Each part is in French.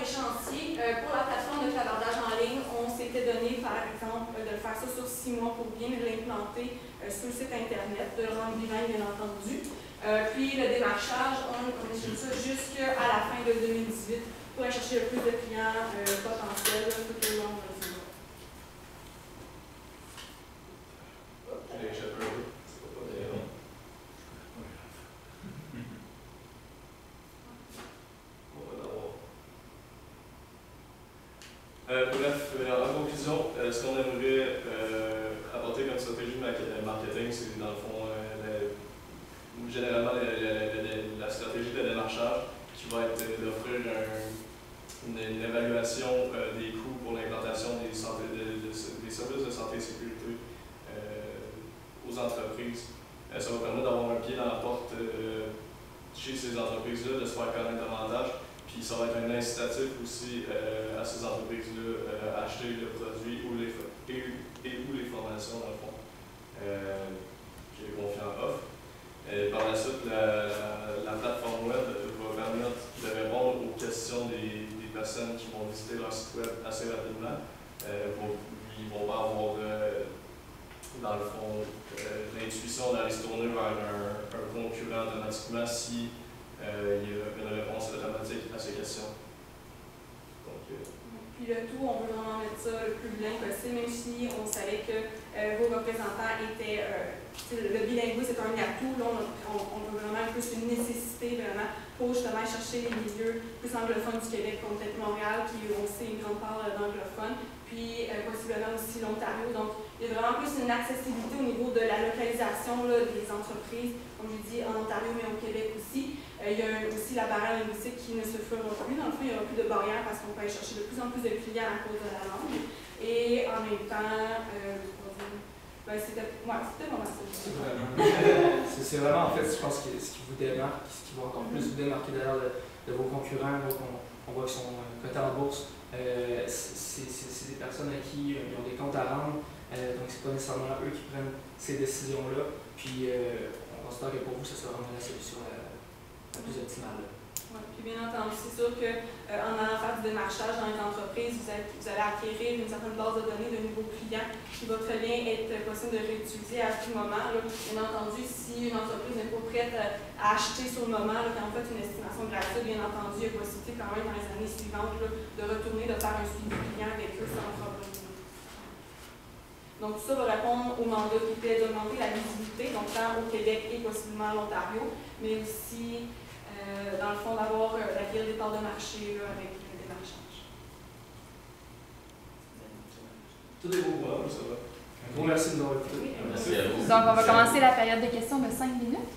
échéancier. Pour la plateforme de clavardage en ligne, on s'était donné, par exemple, de faire ça sur 6 mois pour bien l'implanter sur le site Internet, de le rendre bilingue, bien entendu. Puis le démarchage, on échelonne ça jusqu'à la fin de 2018 pour aller chercher le plus de clients potentiels tout au long de ce mois. Bref, en conclusion, ce qu'on aimerait apporter comme stratégie marketing, c'est dans le fond généralement la stratégie de démarchage qui va être d'offrir une évaluation des coûts pour l'implantation des services de santé et sécurité aux entreprises. Ça va permettre d'avoir un pied dans la porte chez ces entreprises-là, de se faire connaître davantage. Puis ça va être un incitatif aussi à ces entreprises-là à acheter le produit ou les formations, dans le fond, que Confiant offre. Par la suite, la plateforme web va permettre de répondre aux questions des personnes qui vont visiter leur site web assez rapidement. Ils vont pas avoir, dans le fond, l'intuition d'aller se tourner vers un concurrent automatiquement si il y a une réponse automatique à ces questions. Donc, puis le tout, on veut vraiment mettre ça le plus bilingue possible, même si on savait que vos représentants étaient. Le bilinguisme c'est un atout, là on veut vraiment plus une nécessité vraiment pour justement chercher les milieux plus anglophones du Québec, comme peut-être Montréal, qui on sait une grande part d'anglophones, puis possiblement aussi l'Ontario. Donc il y a vraiment plus une accessibilité au niveau de la localisation là, des entreprises, comme je dis, en Ontario, mais au Québec aussi. Il y a aussi la barrière linguistique qui ne se fera plus. Dans le fond, il n'y aura plus de barrière parce qu'on peut aller chercher de plus en plus de clients à cause de la langue. Et en même temps, c'était vraiment ça. C'est vraiment, en fait, je pense, ce qui vous démarque, ce qui va encore plus vous démarquer d'ailleurs de vos concurrents, qu'on voit qui sont cotés en bourse. C'est des personnes à qui ils ont des comptes à rendre, donc c'est pas nécessairement eux qui prennent ces décisions-là. Puis on considère que pour vous, ça sera vraiment la solution la plus optimale. Oui, puis bien entendu, c'est sûr qu'en allant faire du démarchage dans les entreprises, vous allez acquérir une certaine base de données de nouveaux clients qui va très bien être possible de réutiliser à tout moment. Là. Bien entendu, si une entreprise n'est pas prête à acheter sur le moment, là, quand on fait une estimation gratuite, bien entendu, il y a possibilité quand même dans les années suivantes là, de retourner, de faire un suivi client avec eux sans problème. Donc tout ça va répondre au mandat qui était d'augmenter la visibilité, donc tant au Québec et possiblement à l'Ontario, mais aussi dans le fond d'acquérir des parts de marché là, avec le démarchage. tout est beau, voilà, ça va. Un gros merci de nous avoir écoutés. Merci à vous. Donc, on va commencer la période de questions de 5 minutes.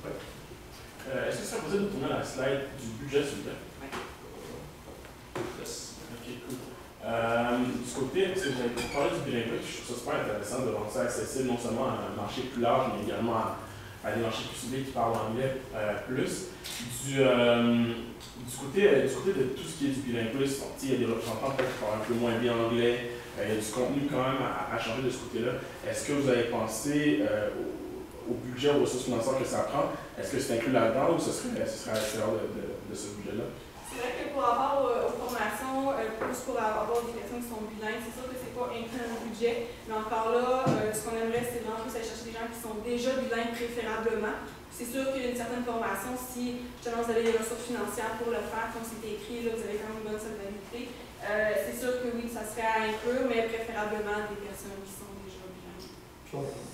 Est-ce que ça serait possible de tourner la slide du budget, s'il vous plaît? Yes. Ok, cool. Du côté, parce que vous avez parlé du bilinguisme, je trouve ça super intéressant de rendre ça accessible non seulement à un marché plus large, mais également à des marchés plus ciblés qui parlent anglais plus. Du côté de tout ce qui est du bilinguisme, il y a des représentants peut-être qui parlent un peu moins bien anglais, il y a du contenu quand même à changer de ce côté-là. Est-ce que vous avez pensé au budget, aux ressources financières que ça prend? Est-ce que c'est inclus là-dedans ou ce serait à l'extérieur de ce budget-là? C'est vrai que pour rapport aux formations, plus pour avoir des personnes qui sont bilingues, c'est sûr que c'est pas inclus dans le budget, mais encore là, ce qu'on aimerait, c'est vraiment plus aller chercher des gens qui sont déjà bilingues préférablement. C'est sûr qu'il y a une certaine formation, si justement vous avez des ressources financières pour le faire, comme c'était écrit, là, vous avez quand même une bonne solvabilité. C'est sûr que oui, ça serait à inclure, mais préférablement des personnes qui sont déjà bilingues.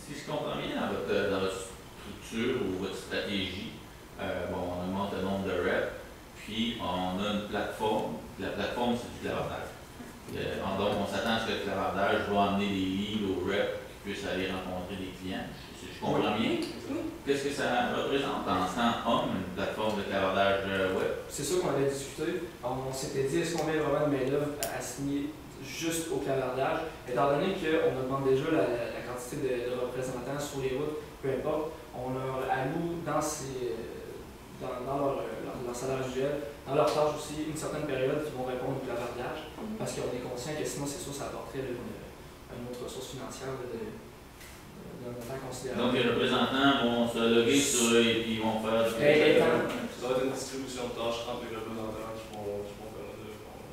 Si je comprends bien dans votre structure ou votre stratégie, on augmente le nombre de reps. Puis, on a une plateforme. La plateforme, c'est du clavardage. Donc, on s'attend à ce que le clavardage va amener des leads aux reps qui puissent aller rencontrer des clients. Si je comprends bien. Qu'est-ce que ça représente en temps homme, une plateforme de clavardage web? C'est ça qu'on avait discuté. On s'était dit, est-ce qu'on met vraiment une main-d'œuvre à signer juste au clavardage, étant donné qu'on augmente déjà la quantité de représentants sur les routes, peu importe, on leur alloue dans leur salaire usuel, dans leur tâche aussi, une certaine période qui vont répondre au clavardage, parce qu'on est conscient que sinon, c'est sûr, ça apporterait une autre ressource financière d'un montant considérable. Donc, les représentants vont se loguer sur eux et puis ils vont faire Ça va être une distribution de tâches entre les représentants qui vont permettre de répondre.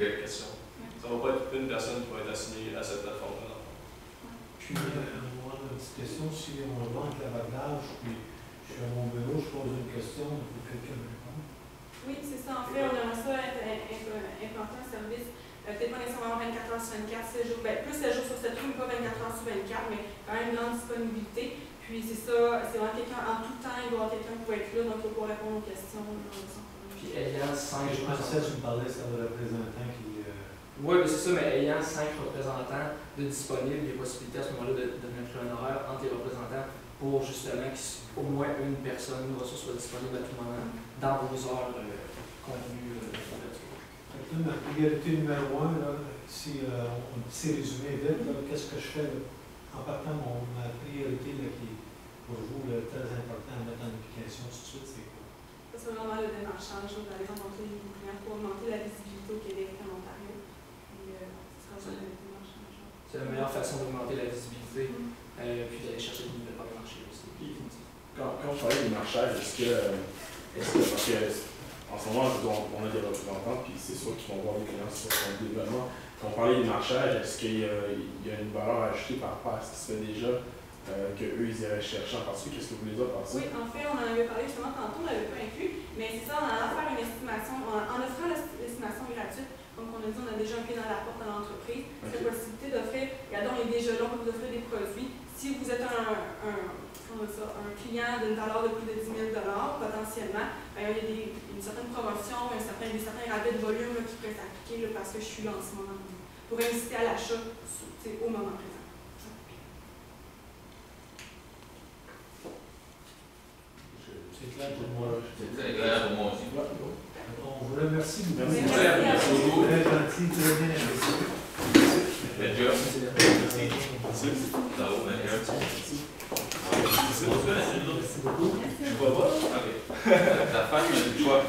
question. Ça ne va pas être une personne qui va être assignée à cette plateforme-là. Puis, moi, une petite question, si on va en clavardage, puis je suis à mon bureau, je pose une question, il faut que quelqu'un me réponde. Oui, c'est ça. En fait, on aimerait ça implanter un service, peut-être pas nécessairement 24 heures sur 24, 7 jours, plus 7 jours sur 7 jours, mais pas 24 heures sur 24, mais quand même une grande disponibilité. Puis c'est ça, c'est vraiment quelqu'un en tout temps, il doit y avoir quelqu'un qui va être là, donc il va répondre aux questions. Puis ayant 5 Je pensais que tu me parlais ça de représentant qui... Oui, c'est ça, mais ayant 5 représentants de disponibles, il y a possibilité à ce moment-là de mettre un horaire entre les représentants pour justement qu'au moins une personne, une ressource soit disponible à tout moment dans vos heures contenues de couverture. Ma priorité numéro 1, là, si on s'est résumé vite, qu'est-ce que je fais là? En partant, ma priorité là, qui est pour vous là, très important à mettre en application tout de suite, c'est quoi? C'est vraiment le démarchage, d'aller rencontrer les nouveaux clients pour augmenter la visibilité au Québec et en Ontario. C'est la meilleure façon d'augmenter la visibilité, puis d'aller chercher de nouvelles parts de marché aussi. Quand on parlait des marchages, est-ce que parce que en ce moment, on a des représentants, puis c'est sûr qu'ils vont voir des clients sur le développement. Quand on parlait des marchages, est-ce qu'il y a une valeur ajoutée par rapport à ce qui se fait déjà, qu'eux, ils iraient chercher en particulier? Qu'est-ce que vous les avez pensé? Oui, en fait, on en avait parlé justement tantôt, on ne l'avait pas inclus, mais c'est ça, en allant faire une estimation, en offrant l'estimation gratuite. Donc, on a dit, on a déjà un pied dans la porte dans l'entreprise. Cette possibilité d'offrir, regardons, on est déjà là, on peut vous offrir des produits. Si vous êtes un client d'une valeur de plus de 10 000 $, potentiellement, il y a une certaine promotion, des certains rabais de volume là, qui pourraient s'appliquer parce que je suis là en ce moment. Pour inciter à l'achat au moment présent. C'est clair pour moi. C'est très clair pour moi aussi. On vous remercie beaucoup. Merci beaucoup. Très gentil, très bien investi. Good job. Ça va, bien job. Merci beaucoup. Je vois pas. Ok. Ta femme, il a du choix.